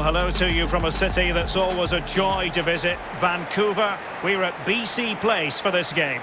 Well, hello to you from a city that's always a joy to visit, Vancouver. We're at BC Place for this game.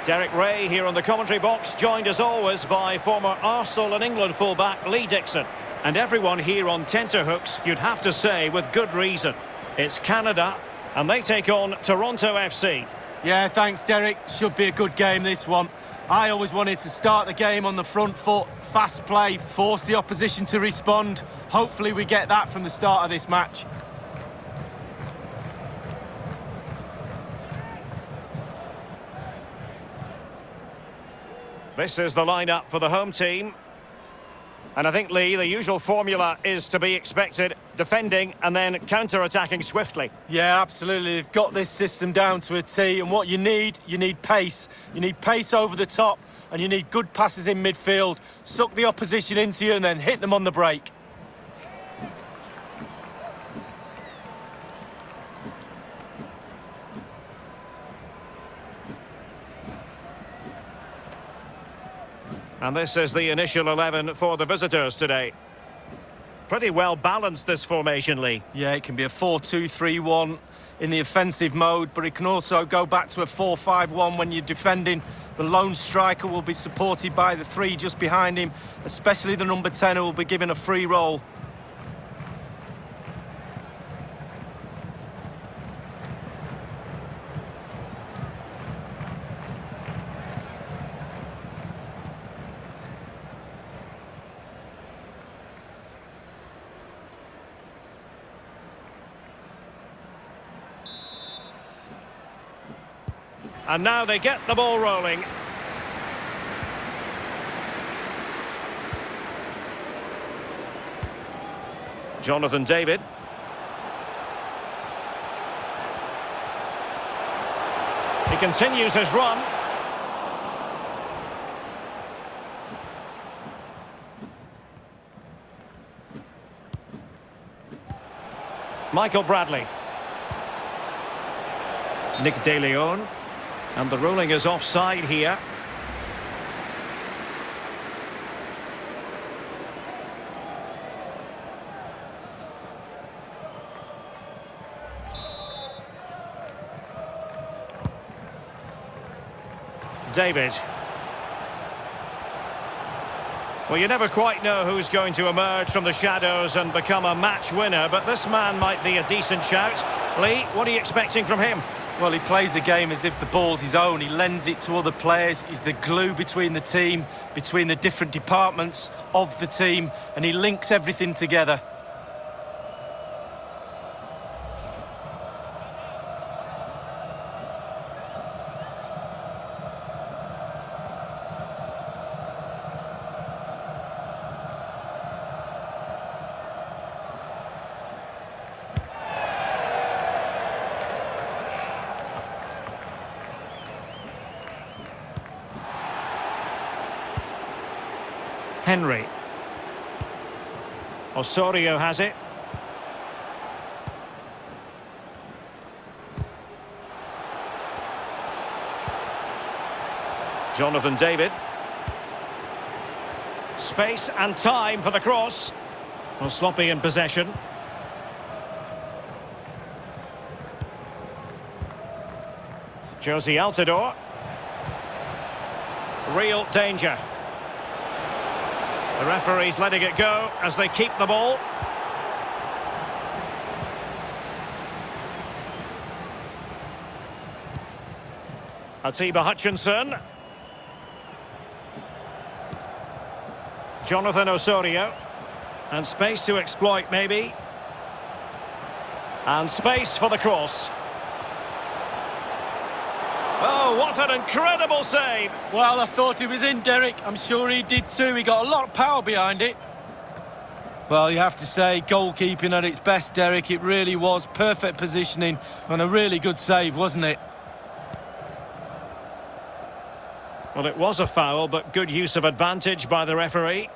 Derek Ray here on the commentary box, joined as always by former Arsenal and England fullback Lee Dixon. And everyone here on tenterhooks, you'd have to say with good reason. It's Canada, and they take on Toronto FC. Yeah, thanks, Derek. Should be a good game, this one. I always wanted to start the game on the front foot, fast play, force the opposition to respond. Hopefully we get that from the start of this match. This is the lineup for the home team. And I think, Lee, the usual formula is to be expected, defending and then counter-attacking swiftly. Yeah, absolutely. They've got this system down to a T, and what you need pace. You need pace over the top, and you need good passes in midfield. Suck the opposition into you and then hit them on the break. And this is the initial 11 for the visitors today. Pretty well balanced, this formation, Lee. Yeah, it can be a 4-2-3-1 in the offensive mode, but it can also go back to a 4-5-1 when you're defending. The lone striker will be supported by the three just behind him, especially the number 10 who will be given a free role. And now they get the ball rolling. Jonathan David. He continues his run. Michael Bradley. Nick De Leon. And the ruling is offside here. David. Well, you never quite know who's going to emerge from the shadows and become a match winner, but this man might be a decent shout. Lee, what are you expecting from him? Well, he plays the game as if the ball's his own. He lends it to other players. He's the glue between the team, between the different departments of the team, and he links everything together. Henry. Osorio has it. Jonathan David. Space and time for the cross. Well, sloppy in possession. Josie Altidore. Real danger. The referee's letting it go as they keep the ball. Atiba Hutchinson. Jonathan Osorio. And space to exploit, maybe. And space for the cross. Oh, what an incredible save! Well, I thought he was in, Derek. I'm sure he did too. He got a lot of power behind it. Well, you have to say, goalkeeping at its best, Derek. It really was perfect positioning and a really good save, wasn't it? Well, it was a foul, but good use of advantage by the referee.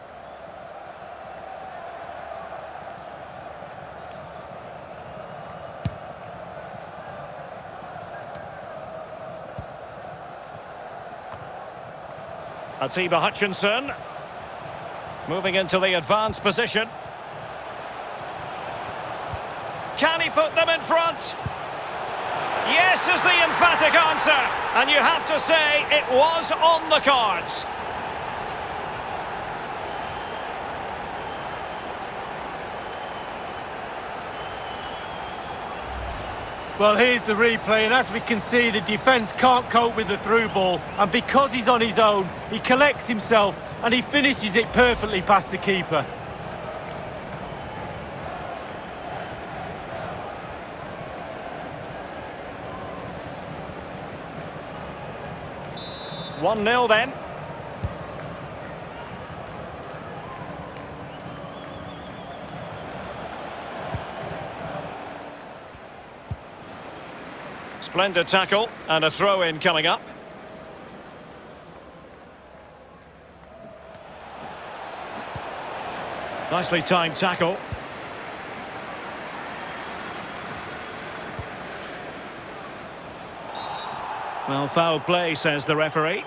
Atiba Hutchinson moving into the advanced position. can he put them in front? Yes is the emphatic answer, and you have to say it was on the cards. Well, here's the replay, and as we can see, the defence can't cope with the through ball, and because he's on his own, he collects himself and he finishes it perfectly past the keeper. One 0 then. Splendid tackle and a throw-in coming up. Nicely timed tackle. Well, foul play, says the referee.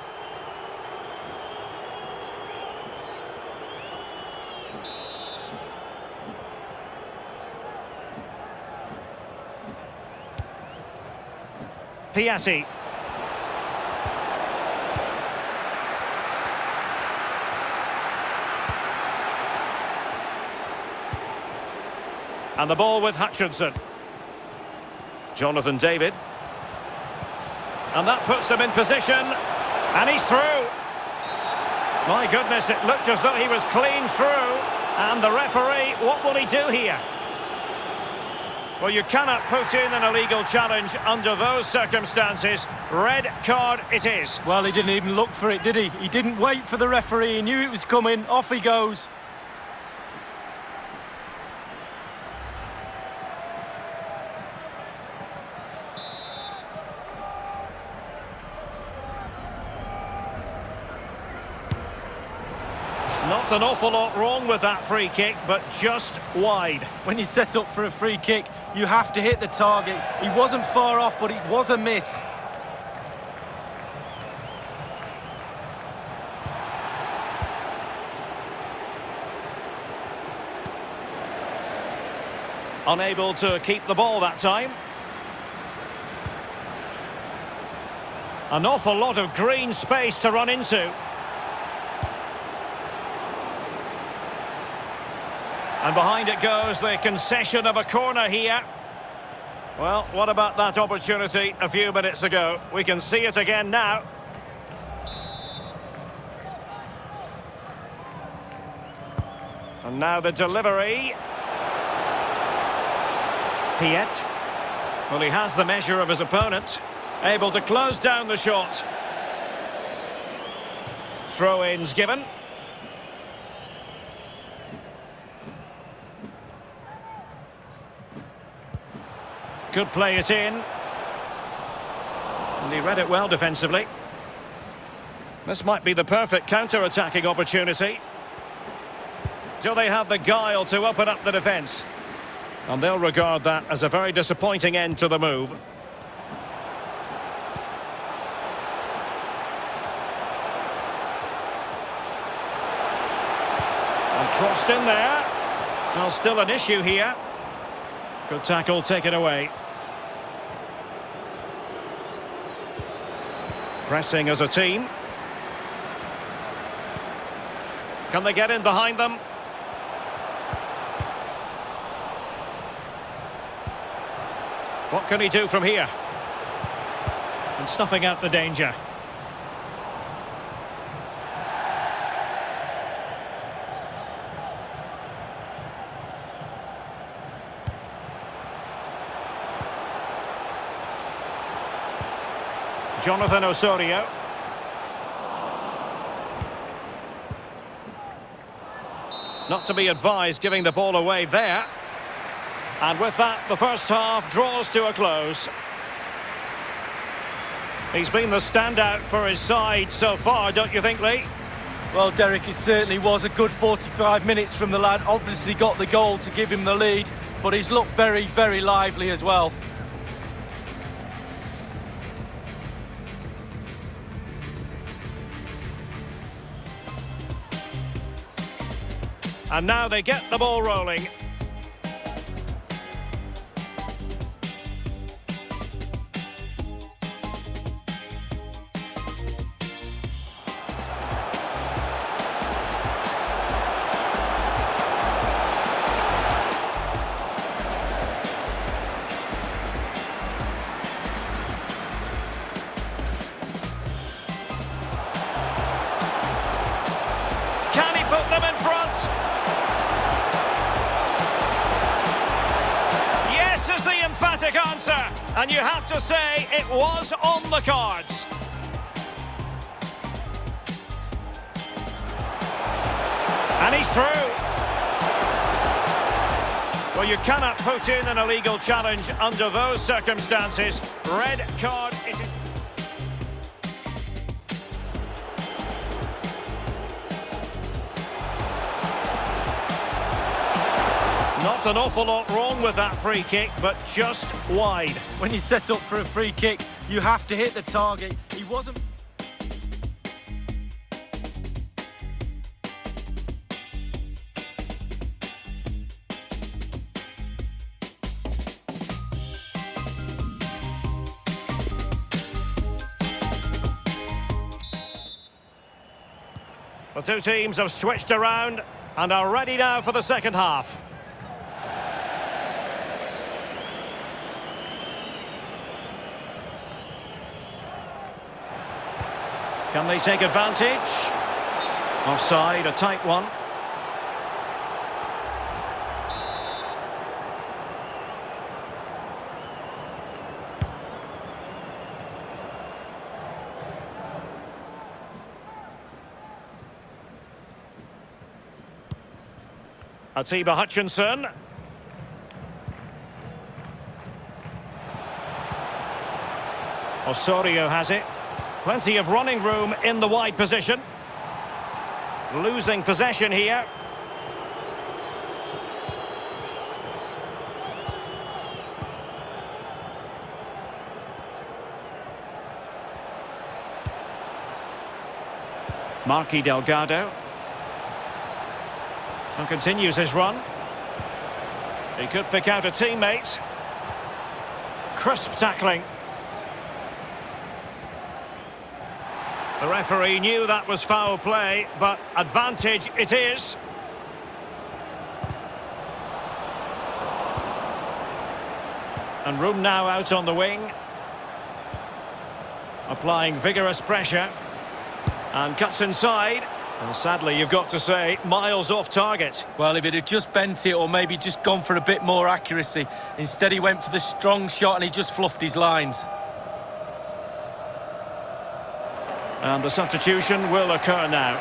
Piatti. And the ball with Hutchinson. Jonathan David. And that puts him in position. And he's through. My goodness, it looked as though he was clean through. And the referee, what will he do here? Well, you cannot put in an illegal challenge under those circumstances. Red card it is. Well, he didn't even look for it, did he? He didn't wait for the referee. He knew it was coming. Off he goes. Not an awful lot wrong with that free kick, but just wide. When you set up for a free kick, you have to hit the target. He wasn't far off, but it was a miss. Unable to keep the ball that time. An awful lot of green space to run into. And behind it goes the concession of a corner here. Well, what about that opportunity a few minutes ago? We can see it again now. And now the delivery. Piet. Well, he has the measure of his opponent. Able to close down the shot. Throw-ins given. Could play it in. And he read it well defensively. This might be the perfect counter-attacking opportunity. Do they have the guile to open up the defence? And they'll regard that as a very disappointing end to the move. And crossed in there. Well, still an issue here. Good tackle taken away. Pressing as a team. Can they get in behind them? What can he do from here? And snuffing out the danger. Jonathan Osorio. Not to be advised giving the ball away there. And with that, the first half draws to a close. He's been the standout for his side so far, don't you think, Lee? Well, Derek, it certainly was a good 45 minutes from the lad. Obviously got the goal to give him the lead, but he's looked very, very lively as well. And now they get the ball rolling. emphatic answer, and you have to say it was on the cards. And he's through. Well, you cannot put in an illegal challenge under those circumstances. Red card it is. Not an awful lot wrong with that free kick, but just wide. When you set up for a free kick, you have to hit the target. He wasn't... The two teams have switched around and are ready now for the second half. Can they take advantage? Offside, a tight one. Atiba Hutchinson. Osorio has it. Plenty of running room in the wide position. Losing possession here. Marquis Delgado. And continues his run. He could pick out a teammate. Crisp tackling. The referee knew that was foul play, but advantage it is. And room now out on the wing. Applying vigorous pressure. And cuts inside. And sadly, you've got to say, miles off target. Well, if it had just bent it or maybe just gone for a bit more accuracy. Instead, he went for the strong shot and he just fluffed his lines. And the substitution will occur now.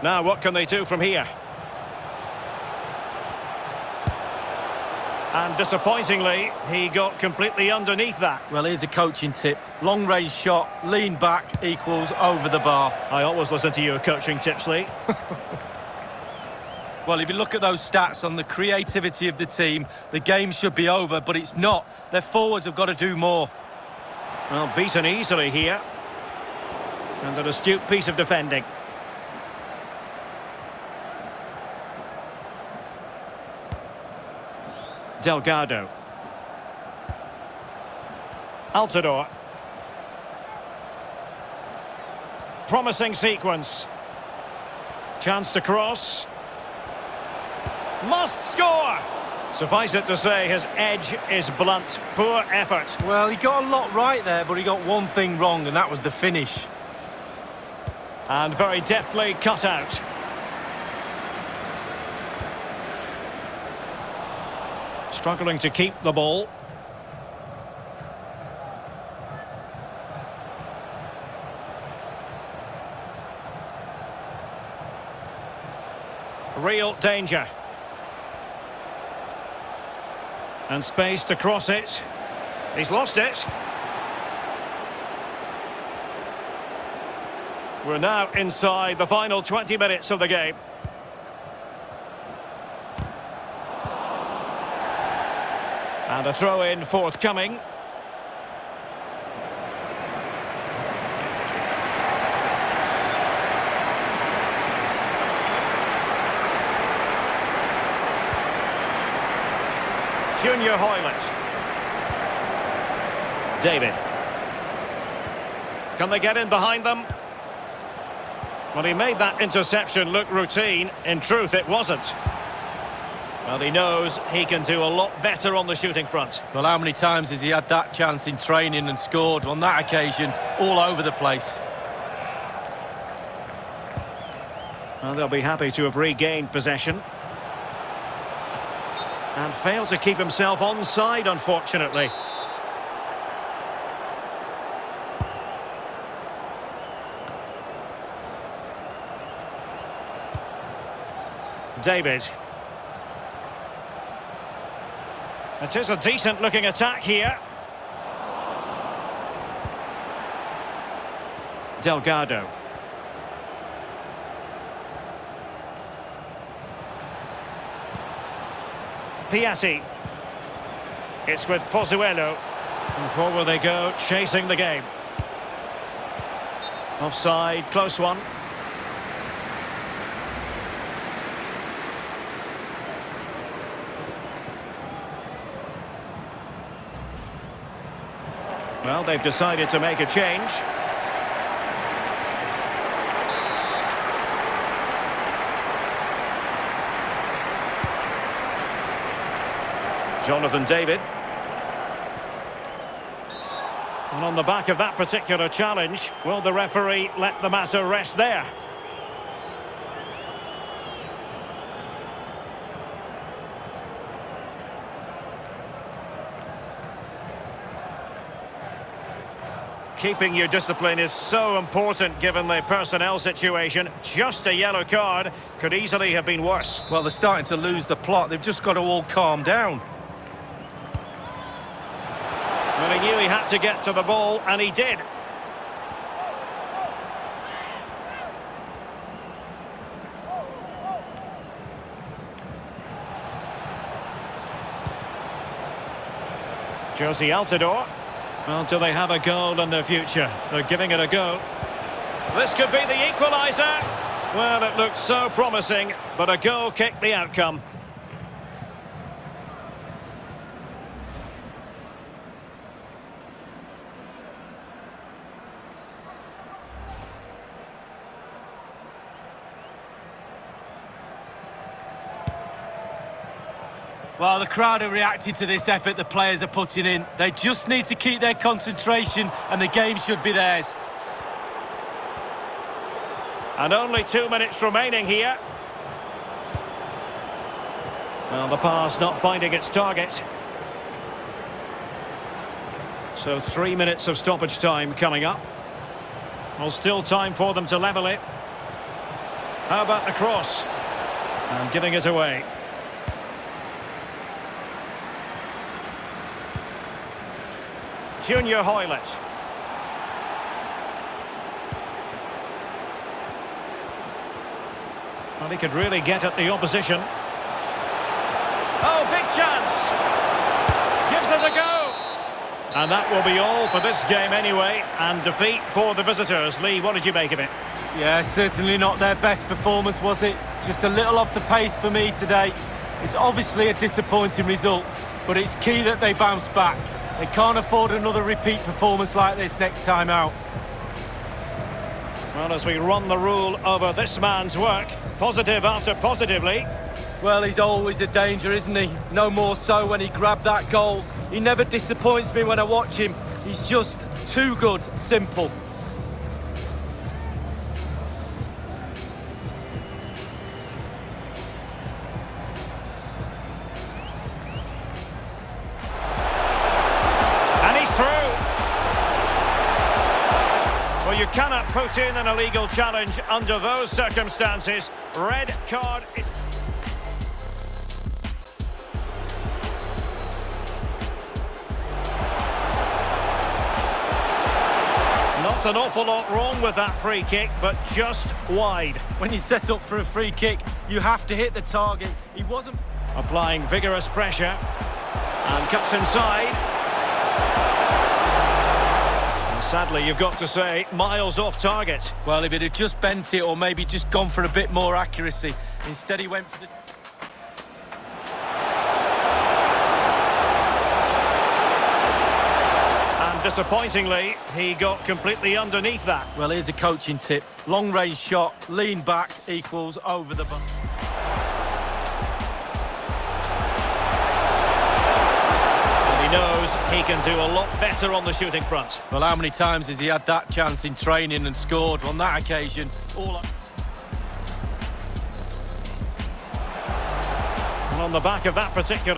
Now, what can they do from here? And disappointingly, he got completely underneath that. Well, here's a coaching tip. Long-range shot, lean back, equals over the bar. I always listen to your coaching tips, Lee. Well, if you look at those stats on the creativity of the team, the game should be over, but it's not. Their forwards have got to do more. Well, beaten easily here. And an astute piece of defending. Delgado. Altidore. Promising sequence. Chance to cross. Must score! Suffice it to say, his edge is blunt. Poor effort. Well, he got a lot right there, but he got one thing wrong, and that was the finish. And very deftly cut out. Struggling to keep the ball. Real danger. And space to cross it. He's lost it. We're now inside the final 20 minutes of the game. And a throw-in forthcoming. Junior Hoylett. David. Can they get in behind them? Well, he made that interception look routine. In truth, it wasn't. Well, he knows he can do a lot better on the shooting front. Well, how many times has he had that chance in training and scored? On that occasion, all over the place. Well, they'll be happy to have regained possession. And failed to keep himself onside, unfortunately. David. It is a decent-looking attack here. Delgado. Piatti. It's with Pozuelo. And forward they go, chasing the game. Offside, close one. Well, they've decided to make a change. Jonathan David. And on the back of that particular challenge, will the referee let the matter rest there? Keeping your discipline is so important given the personnel situation. Just a yellow card could easily have been worse. Well, they're starting to lose the plot. They've just got to all calm down. Well, he knew he had to get to the ball, and he did. Josie Altidore. Well, do they have a goal in their future? They're giving it a go. This could be the equaliser. Well, it looked so promising, but a goal kicked the outcome. Well, the crowd have reacted to this effort the players are putting in. They just need to keep their concentration and the game should be theirs. And only 2 minutes remaining here. Well, the pass not finding its target. So 3 minutes of stoppage time coming up. Well, still time for them to level it. How about the cross? And giving it away. Junior Hoylett. Well, he could really get at the opposition. Oh, big chance! Gives it a go! And that will be all for this game anyway, and defeat for the visitors. Lee, what did you make of it? Yeah, certainly not their best performance, was it? Just a little off the pace for me today. It's obviously a disappointing result, but it's key that they bounce back. They can't afford another repeat performance like this next time out. Well, as we run the rule over this man's work, positive after positively. Well, he's always a danger, isn't he? No more so when he grabbed that goal. He never disappoints me when I watch him. He's just too good, simple. Well, you cannot put in an illegal challenge under those circumstances. Red card. Not an awful lot wrong with that free kick, but just wide. When you set up for a free kick, you have to hit the target. He wasn't... Applying vigorous pressure. And cuts inside. Sadly, you've got to say, miles off target. Well, if it had just bent it or maybe just gone for a bit more accuracy. Instead, he went for the... And disappointingly, he got completely underneath that. Well, here's a coaching tip. Long-range shot, lean back, equals over the bar. He knows he can do a lot better on the shooting front. Well, how many times has he had that chance in training and scored? On that occasion, And on the back of that particular...